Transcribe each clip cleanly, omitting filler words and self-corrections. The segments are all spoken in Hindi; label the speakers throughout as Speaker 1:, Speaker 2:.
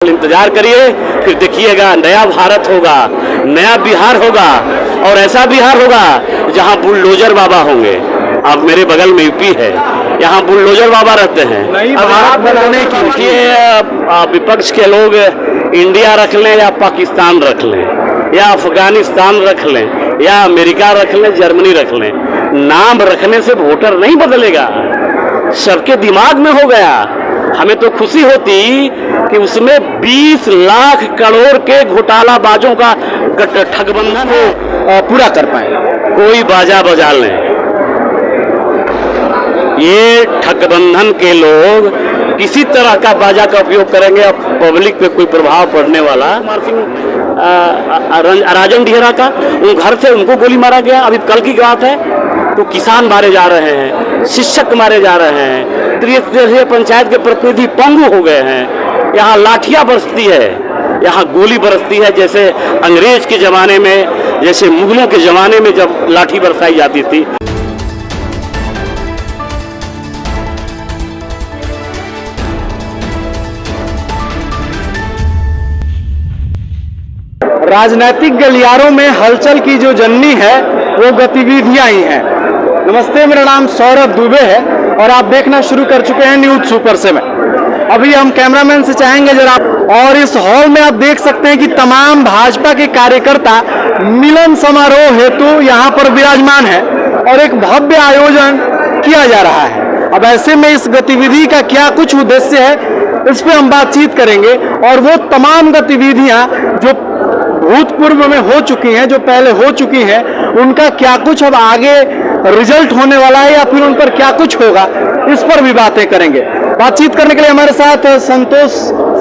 Speaker 1: इंतजार करिए, फिर देखिएगा नया भारत होगा, नया बिहार होगा और ऐसा बिहार होगा जहां बुलडोजर बाबा होंगे। अब मेरे बगल में यूपी है, यहाँ बुलडोजर बाबा रहते हैं।
Speaker 2: नई भारत बनाने की
Speaker 1: विपक्ष के लोग इंडिया रख लें या पाकिस्तान रख लें या अफगानिस्तान रख लें या अमेरिका रख लें, जर्मनी रख लें, नाम रखने से वोटर नहीं बदलेगा। सबके दिमाग में हो गया। हमें तो खुशी होती कि उसमें 20 लाख करोड़ के घोटालाबाजों का ठगबंधन
Speaker 2: पूरा कर पाए।
Speaker 1: कोई बाजा बजा लें, ये ठगबंधन के लोग किसी तरह का बाजा का उपयोग करेंगे। अब पब्लिक पे कोई प्रभाव पड़ने वाला राजन डिहरा का उन घर से उनको गोली मारा गया। अभी कल की बात है तो किसान मारे जा रहे हैं, शिक्षक मारे जा रहे हैं, त्रिस्तरीय पंचायत के प्रतिनिधि पंगु हो गए हैं। यहाँ लाठियां बरसती है, यहाँ गोली बरसती है, जैसे अंग्रेज के जमाने में, जैसे मुगलों के जमाने में जब लाठी बरसाई जाती थी।
Speaker 2: राजनीतिक गलियारों में हलचल की जो जननी है वो गतिविधियां ही हैं। नमस्ते, मेरा नाम सौरभ दुबे है और आप देखना शुरू कर चुके हैं न्यूज़ सुपर से। मैं अभी हम कैमरामैन से चाहेंगे जरा, और इस हॉल में आप देख सकते हैं कि तमाम भाजपा के कार्यकर्ता मिलन समारोह हेतु यहाँ पर विराजमान है और एक भव्य आयोजन किया जा रहा है। अब ऐसे में इस गतिविधि का क्या कुछ उद्देश्य है, इस पे हम बातचीत करेंगे। और वो तमाम गतिविधियां जो भूतपूर्व में हो चुकी हैं, जो पहले हो चुकी हैं, उनका क्या कुछ अब आगे रिजल्ट होने वाला है या फिर उन पर क्या कुछ होगा, इस पर भी बातें करेंगे। बातचीत करने के लिए हमारे साथ संतोष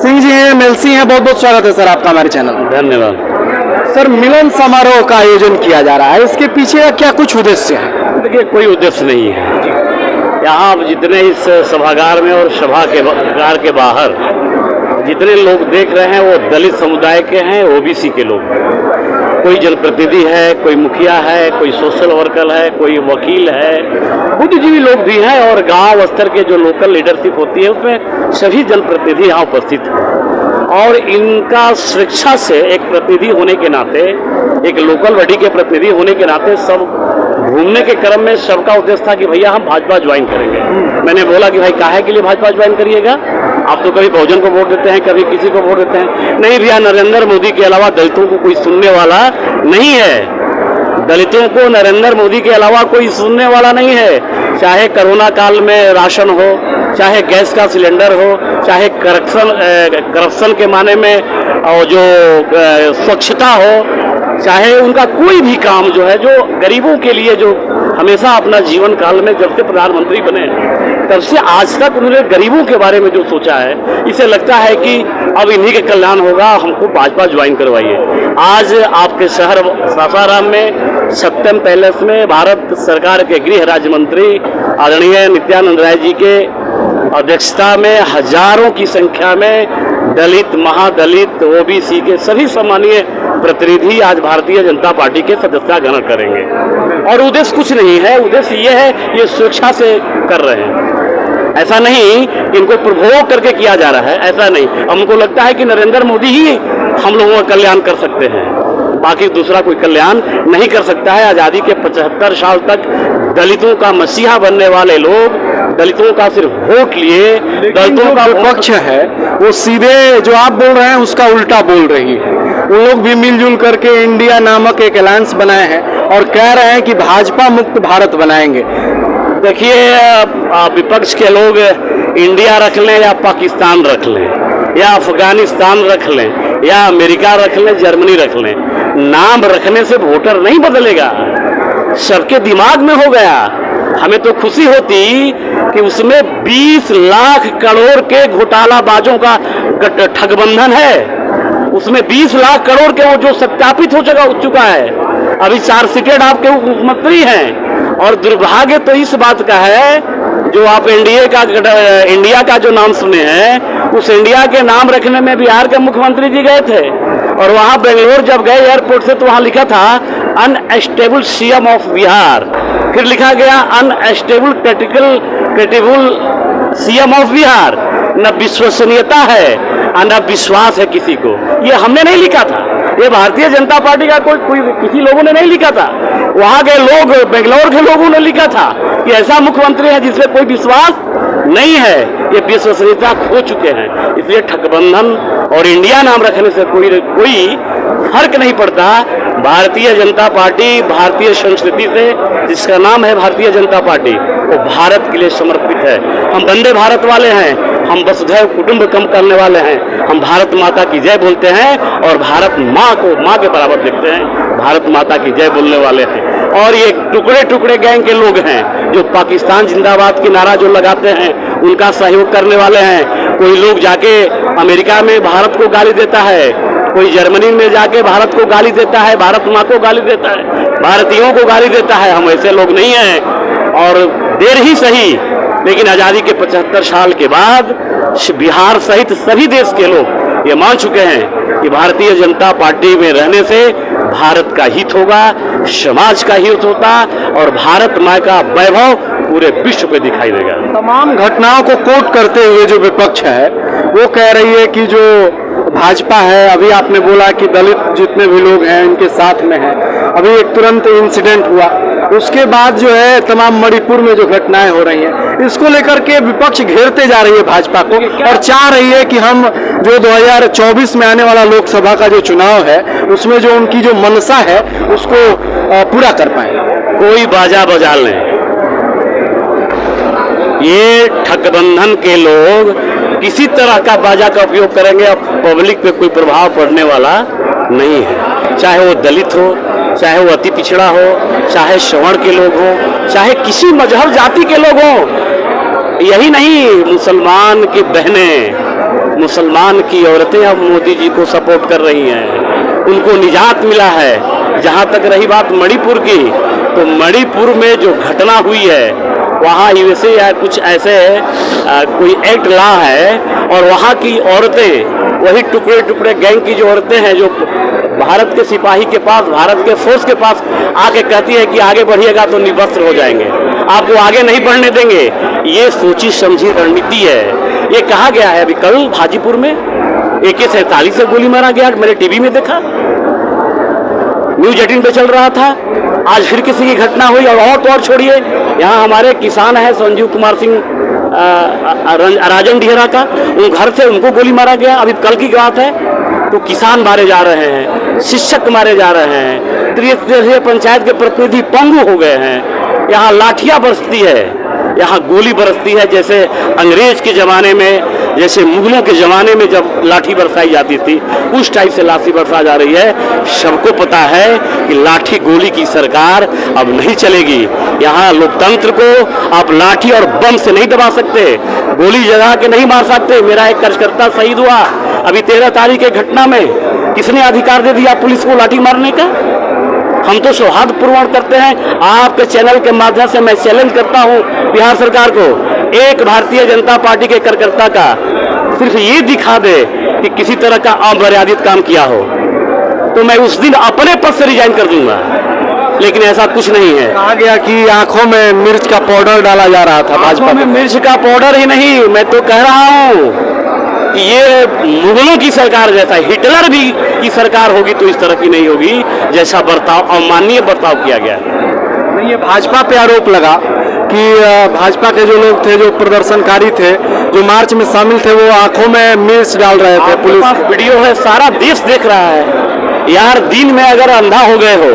Speaker 2: सिंह जी हैं, एमएलसी हैं। बहुत बहुत स्वागत है सर आपका हमारे चैनल में।
Speaker 1: धन्यवाद।
Speaker 2: सर, मिलन समारोह का आयोजन किया जा रहा है, इसके पीछे का क्या कुछ उद्देश्य है?
Speaker 1: देखिए, कोई उद्देश्य नहीं है। यहाँ जितने इस सभागार में और सभागार के बाहर जितने लोग देख रहे हैं वो दलित समुदाय के हैं, ओबीसी के लोग। कोई जनप्रतिनिधि है, कोई मुखिया है, कोई सोशल वर्कर है, कोई वकील है, बुद्धिजीवी लोग भी हैं और गांव स्तर के जो लोकल लीडरशिप होती है उसमें सभी जनप्रतिनिधि यहाँ उपस्थित हैं। और इनका शिक्षा से एक प्रतिनिधि होने के नाते, एक लोकल बॉडी के प्रतिनिधि होने के नाते, सब घूमने के क्रम में सबका उद्देश्य था कि भैया हम भाजपा ज्वाइन करेंगे। मैंने बोला कि भाई काहे के लिए भाजपा ज्वाइन करिएगा? आप तो कभी बहुजन को वोट देते हैं, कभी किसी को वोट देते हैं। नहीं भैया, नरेंद्र मोदी के अलावा दलितों को कोई सुनने वाला नहीं है। दलितों को नरेंद्र मोदी के अलावा कोई सुनने वाला नहीं है। चाहे कोरोना काल में राशन हो, चाहे गैस का सिलेंडर हो, चाहे करप्शन के माने में और जो स्वच्छता हो, चाहे उनका कोई भी काम जो है, जो गरीबों के लिए जो हमेशा अपना जीवन काल में जब से प्रधानमंत्री बने तब से आज तक उन्होंने गरीबों के बारे में जो सोचा है, इसे लगता है कि अब इन्हीं के कल्याण होगा, हमको भाजपा ज्वाइन करवाइए। आज आपके शहर सासाराम में सत्यम पैलेस में भारत सरकार के गृह राज्य मंत्री आदरणीय नित्यानंद राय जी के अध्यक्षता में हजारों की संख्या में दलित, महादलित, ओबीसी के सभी सम्मानीय प्रतिनिधि आज भारतीय जनता पार्टी के सदस्यता ग्रहण करेंगे। और उद्देश्य कुछ नहीं है, उद्देश्य ये है, ये स्वेच्छा से कर रहे हैं। ऐसा नहीं कि इनको प्रभोग करके किया जा रहा है, ऐसा नहीं। हमको लगता है कि नरेंद्र मोदी ही हम लोगों का कल्याण कर सकते हैं, बाकी दूसरा कोई कल्याण नहीं कर सकता है। आज़ादी के 75 साल तक दलितों का मसीहा बनने वाले लोग दलितों का सिर्फ वोट लिए, दलितों का
Speaker 2: पक्ष है वो सीधे जो आप बोल रहे हैं उसका उल्टा बोल रही है। उन लोग भी मिलजुल करके इंडिया नामक एक अलायंस बनाए हैं और कह रहे हैं कि भाजपा मुक्त भारत बनाएंगे।
Speaker 1: देखिए, विपक्ष के लोग इंडिया रख लें या पाकिस्तान रख लें या अफगानिस्तान रख लें या अमेरिका रख लें, जर्मनी रख लें, नाम रखने से वोटर नहीं बदलेगा। सबके दिमाग में हो गया। हमें तो खुशी होती कि उसमें 20 लाख करोड़ के घोटालाबाजों का ठगबंधन है। उसमें 20 लाख करोड़ के वो जो सत्यापित हो चुका है। अभी चार्जशीटेड आपके मुख्यमंत्री हैं। और दुर्भाग्य तो इस बात का है, जो आप इंडिया का जो नाम सुने हैं, उस इंडिया के नाम रखने में बिहार के मुख्यमंत्री जी गए थे और वहां बेंगलोर जब गए एयरपोर्ट से तो वहां लिखा था अनस्टेबल सीएम ऑफ बिहार, फिर लिखा गया unstable credible CM of Bihar. न विश्वसनीयता है, अंधविश्वास है किसी को, ये हमने नहीं लिखा था, ये भारतीय जनता पार्टी का कोई किसी लोगों ने नहीं लिखा था, वहां के लोग, बेंगलोर के लोगों ने लिखा था कि ऐसा मुख्यमंत्री है जिसमें कोई विश्वास नहीं है, ये विश्वसनीयता खो चुके हैं। इसलिए ठगबंधन और इंडिया नाम रखने से कोई फर्क नहीं पड़ता। भारतीय जनता पार्टी भारतीय संस्कृति से, जिसका नाम है भारतीय जनता पार्टी, वो भारत के लिए समर्पित है। हम वंदे भारत वाले हैं, हम वसुधैव कुटुंबकम करने वाले हैं, हम भारत माता की जय बोलते हैं और भारत माँ को माँ के बराबर देखते हैं, भारत माता की जय बोलने वाले हैं। और ये टुकड़े टुकड़े गैंग के लोग हैं जो पाकिस्तान जिंदाबाद की नारा जो लगाते हैं, उनका सहयोग करने वाले हैं। कोई लोग जाके अमेरिका में भारत को गाली देता है, कोई जर्मनी में जाके भारत को गाली देता है, भारत माँ को गाली देता है, भारतीयों को गाली देता है। हम ऐसे लोग नहीं हैं, और देर ही सही लेकिन आज़ादी के 75 साल के बाद बिहार सहित सभी देश के लोग ये मान चुके हैं कि भारतीय जनता पार्टी में रहने से भारत का हित होगा, समाज का हित होता और भारत माँ का वैभव पूरे विश्व पे दिखाई देगा।
Speaker 2: तमाम घटनाओं को कोट करते हुए जो विपक्ष है वो कह रही है कि जो भाजपा है, अभी आपने बोला कि दलित जितने भी लोग हैं इनके साथ में है, अभी एक तुरंत इंसिडेंट हुआ, उसके बाद जो है तमाम मणिपुर में जो घटनाएं हो रही हैं, इसको लेकर के विपक्ष घेरते जा रही है भाजपा को और चाह रही है कि हम जो 2024 में आने वाला लोकसभा का जो चुनाव है उसमें जो उनकी जो मनसा है उसको पूरा कर पाए।
Speaker 1: कोई बाजा बजा लें, ये ठगबंधन के लोग किसी तरह का बाजा का उपयोग करेंगे, अब पब्लिक पे कोई प्रभाव पड़ने वाला नहीं है। चाहे वो दलित हो, चाहे वो अति पिछड़ा हो, चाहे श्रवण के लोग हो, चाहे किसी मजहब जाति के लोग हो। यही नहीं, मुसलमान की बहनें, मुसलमान की औरतें अब मोदी जी को सपोर्ट कर रही हैं, उनको निजात मिला है। जहाँ तक रही बात मणिपुर की, तो मणिपुर में जो घटना हुई है वहाँ यूएसए या कुछ ऐसे कोई एक्ट ला है, और वहाँ की औरतें, वही टुकड़े टुकड़े गैंग की जो औरतें हैं, जो भारत के सिपाही के पास, भारत के फोर्स के पास आके कहती है कि आगे बढ़िएगा तो निवस्त्र हो जाएंगे, आपको आगे नहीं बढ़ने देंगे। ये सोची समझी रणनीति है। ये कहा गया है, अभी कल हाजीपुर में AK-47 से गोली मारा गया, मैंने टीवी में देखा, न्यूज 18 पे चल रहा था। आज फिर किसी की घटना हुई, और तो और छोड़िए, यहाँ हमारे किसान हैं संजीव कुमार सिंह राजन डिहरा का, उन घर से उनको गोली मारा गया। अभी कल की बात है, तो किसान मारे जा रहे हैं, शिक्षक मारे जा रहे हैं, त्रिस्तरीय पंचायत के प्रतिनिधि पंगु हो गए हैं। यहाँ लाठियाँ बरसती है, यहाँ गोली बरसती है, जैसे अंग्रेज के ज़माने में, जैसे मुगलों के ज़माने में जब लाठी बरसाई जाती थी, उस टाइप से लाठी बरसा जा रही है। सबको पता है कि लाठी गोली की सरकार अब नहीं चलेगी। यहाँ लोकतंत्र को आप लाठी और बम से नहीं दबा सकते, गोली जगा के नहीं मार सकते। मेरा एक कार्यकर्ता शहीद हुआ अभी 13 तारीख के घटना में, किसने अधिकार दे दिया पुलिस को लाठी मारने का? हम तो सौहार्दपूर्ण करते हैं। आपके चैनल के माध्यम से मैं चैलेंज करता हूं बिहार सरकार को, एक भारतीय जनता पार्टी के कार्यकर्ता का सिर्फ ये दिखा दे कि किसी तरह का अमर्यादित काम किया हो, तो मैं उस दिन अपने पद से रिजाइन कर दूंगा। लेकिन ऐसा कुछ नहीं है।
Speaker 2: कहा गया कि आंखों में मिर्च का पाउडर डाला जा रहा था भाजपा
Speaker 1: में। मिर्च का पाउडर ही नहीं, मैं तो कह रहा हूँ कि ये मुगलों की सरकार जैसा, हिटलर भी की सरकार होगी तो इस तरह की नहीं होगी जैसा बर्ताव, अमानवीय बर्ताव किया गया।
Speaker 2: ये भाजपा पे आरोप लगा कि भाजपा के जो लोग थे, जो प्रदर्शनकारी थे, जो मार्च में शामिल थे, वो आंखों में मिर्च डाल रहे थे।
Speaker 1: पुलिस वीडियो है, सारा देश देख रहा है। यार दिन में अगर अंधा हो गए हो,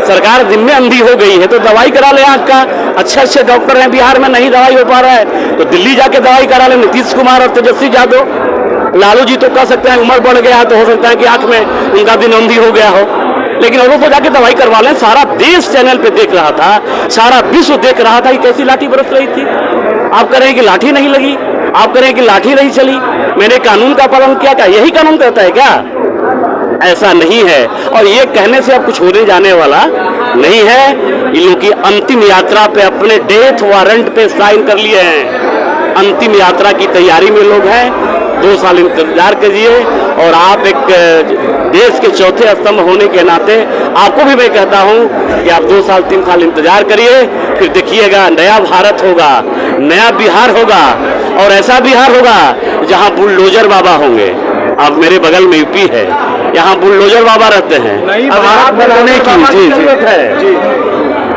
Speaker 1: सरकार दिन में अंधी हो गई है, तो दवाई करा ले आँख का। अच्छे अच्छे डॉक्टर हैं बिहार में, नहीं दवाई हो पा रहा है तो दिल्ली जाके दवाई करा ले। नीतीश कुमार और तेजस्वी यादव, लालू जी तो कह सकते हैं उम्र बढ़ गया, तो हो सकता है कि आँख में उनका दिन अंधी हो गया हो, लेकिन वो तो जाके दवाई करवा लें। सारा देश चैनल पे देख रहा था, सारा विश्व देख रहा था कि कैसी लाठी बरस रही थी। आप कह रहे हैं कि लाठी नहीं लगी, आप कह रहे हैं कि लाठी नहीं चली, मैंने कानून का पालन किया। क्या यही कानून कहता है क्या? ऐसा नहीं है। और ये कहने से अब कुछ होने जाने वाला नहीं है। इन लोगों की अंतिम यात्रा पे अपने डेथ वारंट पे साइन कर लिए हैं। अंतिम यात्रा की तैयारी में लोग हैं। 2 साल इंतजार कीजिए। और आप एक देश के चौथे स्तंभ होने के नाते आपको भी मैं कहता हूं कि आप 2 साल 3 साल इंतजार करिए, फिर देखिएगा नया भारत होगा, नया बिहार होगा। और ऐसा बिहार होगा जहां बुलडोजर बाबा होंगे। अब मेरे बगल में यूपी है, यहाँ बुलडोजर बाबा रहते हैं।
Speaker 2: नई भारत बनाने की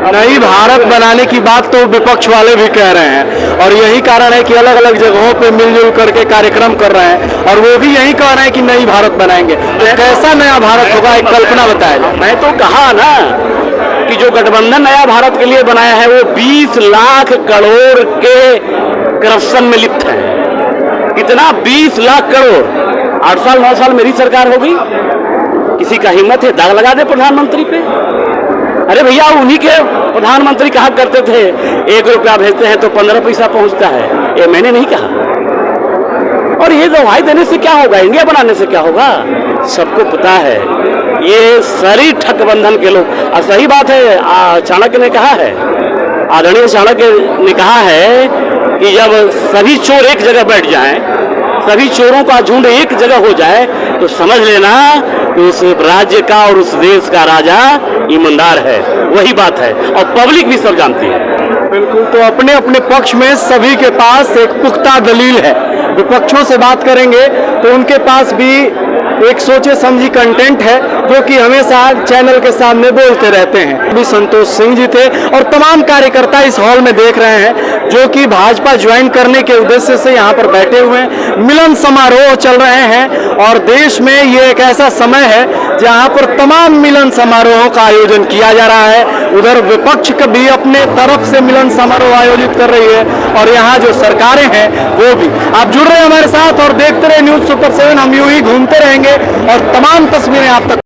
Speaker 2: नई भारत बनाने की बात तो विपक्ष वाले भी कह रहे हैं, और यही कारण है कि अलग अलग जगहों पे मिलजुल करके कार्यक्रम कर रहे हैं, और वो भी यही कह रहे हैं कि नई भारत बनाएंगे। तो कैसा नया भारत होगा, एक कल्पना बताया जाए।
Speaker 1: मैं तो कहा ना कि जो गठबंधन नया भारत के लिए बनाया है वो 20 लाख करोड़ के करप्शन में लिप्त है। कितना? 20 लाख करोड़। 8 साल 9 साल मेरी सरकार हो गई, किसी का हिम्मत है दाग लगा दे प्रधानमंत्री पे? अरे भैया, उन्हीं के प्रधानमंत्री कहा करते थे 1 रुपया भेजते हैं तो 15 पैसा पहुंचता है। ये मैंने नहीं कहा। और ये दवाई देने से क्या होगा, इंडिया बनाने से क्या होगा? सबको पता है ये सारी ठगबंधन के लोग। और सही बात है, चाणक्य ने कहा है, आदरणीय चाणक्य ने कहा है कि जब सभी चोर एक जगह बैठ जाएं, सभी चोरों का झुंड एक जगह हो जाए, तो समझ लेना कि उस राज्य का और उस देश का राजा ईमानदार है। वही बात है, और पब्लिक भी सब जानती है।
Speaker 2: बिल्कुल। तो अपने अपने पक्ष में सभी के पास एक पुख्ता दलील है। विपक्षों से बात करेंगे तो उनके पास भी एक सोचे समझी कंटेंट है, जो कि हमेशा चैनल के सामने बोलते रहते हैं। अभी संतोष सिंह जी थे और तमाम कार्यकर्ता इस हॉल में देख रहे हैं, जो कि भाजपा ज्वाइन करने के उद्देश्य से यहाँ पर बैठे हुए हैं। मिलन समारोह चल रहे हैं, और देश में ये एक ऐसा समय है जहाँ पर तमाम मिलन समारोहों का आयोजन किया जा रहा है। उधर विपक्ष भी अपने तरफ से मिलन समारोह आयोजित कर रही है, और यहाँ जो सरकारें हैं वो भी। आप जुड़ रहे हैं हमारे साथ और देखते रहे न्यूज़ सुपर 7। हम यूं ही घूमते रहेंगे और तमाम तस्वीरें आप तक